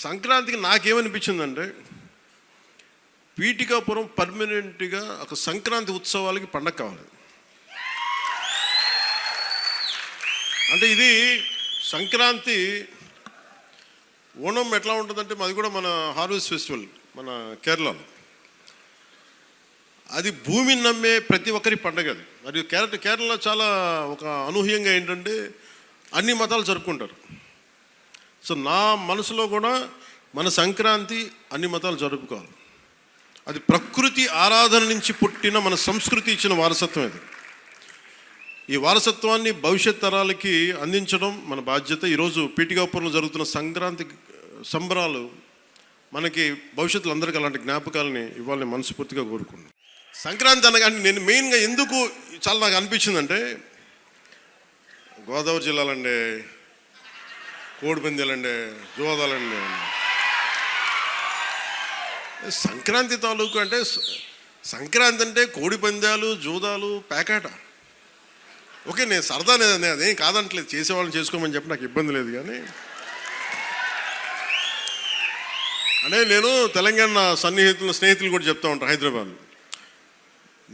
సంక్రాంతికి నాకేమనిపించిందంటే, పీఠికాపురం పర్మనెంట్గా ఒక సంక్రాంతి ఉత్సవాలకి పండగ కావాలి. అంటే ఇది సంక్రాంతి ఓణం ఎట్లా ఉంటుందంటే, అది కూడా మన హార్వెస్ట్ ఫెస్టివల్ మన కేరళలో. అది భూమిని నమ్మే ప్రతి ఒక్కరి పండగ అది. మరియు కేరళలో చాలా ఒక అనూహ్యంగా ఏంటంటే అన్ని మతాలు జరుపుకుంటారు. సో నా మనసులో కూడా మన సంక్రాంతి అన్ని మతాలు జరుపుకోవాలి. అది ప్రకృతి ఆరాధన నుంచి పుట్టిన మన సంస్కృతి ఇచ్చిన వారసత్వం ఇది. ఈ వారసత్వాన్ని భవిష్యత్ తరాలకి అందించడం మన బాధ్యత. ఈరోజు పీఠికాపురంలో జరుగుతున్న సంక్రాంతి సంబరాలు మనకి భవిష్యత్తులో అందరికీ అలాంటి జ్ఞాపకాలని ఇవ్వాలని మనస్ఫూర్తిగా కోరుకున్నాను. సంక్రాంతి అనగానే నేను మెయిన్గా ఎందుకు చాలా నాకు అనిపించిందంటే, గోదావరి జిల్లాలండి, కోడిపందాలండి, జోదాలండి, సంక్రాంతి తాలూకు అంటే సంక్రాంతి అంటే కోడిపందాలు, జూదాలు, పేకాట. ఓకే, నేను సరదానే, అదేం కాదంటలేదు, చేసేవాళ్ళని చేసుకోమని చెప్పి నాకు ఇబ్బంది లేదు. కానీ అంటే నేను తెలంగాణ స్నేహితులు కూడా చెప్తా ఉంటాను. హైదరాబాద్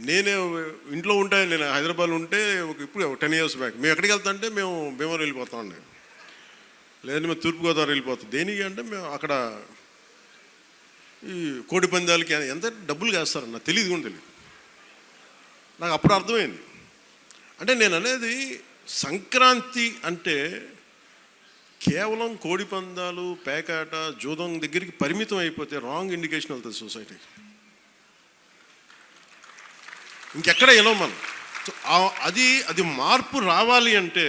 నేనే ఇంట్లో ఉంటే, నేను హైదరాబాద్లో ఉంటే ఇప్పుడు 10 years బ్యాక్ మేము ఎక్కడికి వెళ్తా అంటే మేము భీమవరం వెళ్ళిపోతామండి, లేదంటే మేము తూర్పుగోదావరి వెళ్ళిపోతాం. దేనికి అంటే మేము అక్కడ ఈ కోడి పందాలకి ఎంత డబ్బులు వేస్తారని నాకు తెలియదు కూడా తెలియదు. నాకు అప్పుడు అర్థమైంది. అంటే నేను అనేది సంక్రాంతి అంటే కేవలం కోడి పందాలు, పేకాట, జూదం దగ్గరికి పరిమితం అయిపోతే రాంగ్ ఇండికేషన్ వెళ్తుంది సొసైటీకి. ఇంకెక్కడ వెళ్ళాం మనం. అది మార్పు రావాలి అంటే,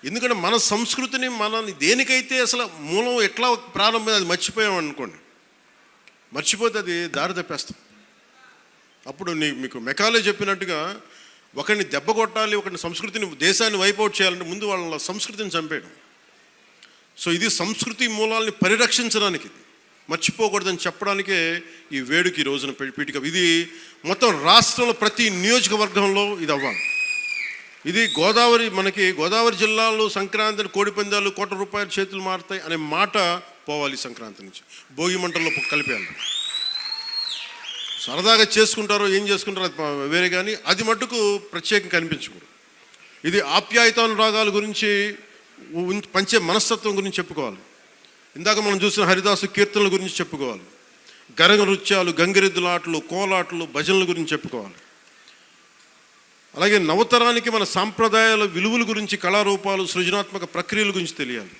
ఎందుకంటే మన సంస్కృతిని మనల్ని దేనికైతే అసలు మూలం ఎట్లా ప్రారంభం అది మర్చిపోయాం అనుకోండి, మర్చిపోతే అది దారి తప్పేస్తాం. అప్పుడు మీకు మెకాలే చెప్పినట్టుగా ఒకరిని దెబ్బ కొట్టాలి, ఒకరిని సంస్కృతిని, దేశాన్ని వైపౌట్ చేయాలంటే ముందు వాళ్ళ సంస్కృతిని చంపేయడం. సో ఇది సంస్కృతి మూలాల్ని పరిరక్షించడానికి, మర్చిపోకూడదని చెప్పడానికే ఈ వేడుక ఈ రోజున పీఠిక. ఇది మొత్తం రాష్ట్రంలో ప్రతి నియోజకవర్గంలో ఇది అవ్వాలి. ఇది మనకి గోదావరి జిల్లాలో సంక్రాంతిని కోడిపందాలు ₹1,00,00,000 చేతులు మారుతాయి అనే మాట పోవాలి. సంక్రాంతి నుంచి భోగి మంటల్లో కలిపేయాలి. సరదాగా చేసుకుంటారో ఏం చేసుకుంటారో అది వేరే, కానీ అది మట్టుకు ప్రత్యేకంగా కనిపించకూడదు. ఇది ఆప్యాయతానురాగాల గురించి, పంచే మనస్తత్వం గురించి చెప్పుకోవాలి. ఇందాక మనం చూసిన హరిదాసు కీర్తనల గురించి చెప్పుకోవాలి. గరగ నృత్యాలు, గంగిరెద్దులాటలు, కోలాటలు, భజనల గురించి చెప్పుకోవాలి. అలాగే నవతరానికి మన సాంప్రదాయాల విలువల గురించి, కళారూపాలు, సృజనాత్మక ప్రక్రియల గురించి తెలియాలి.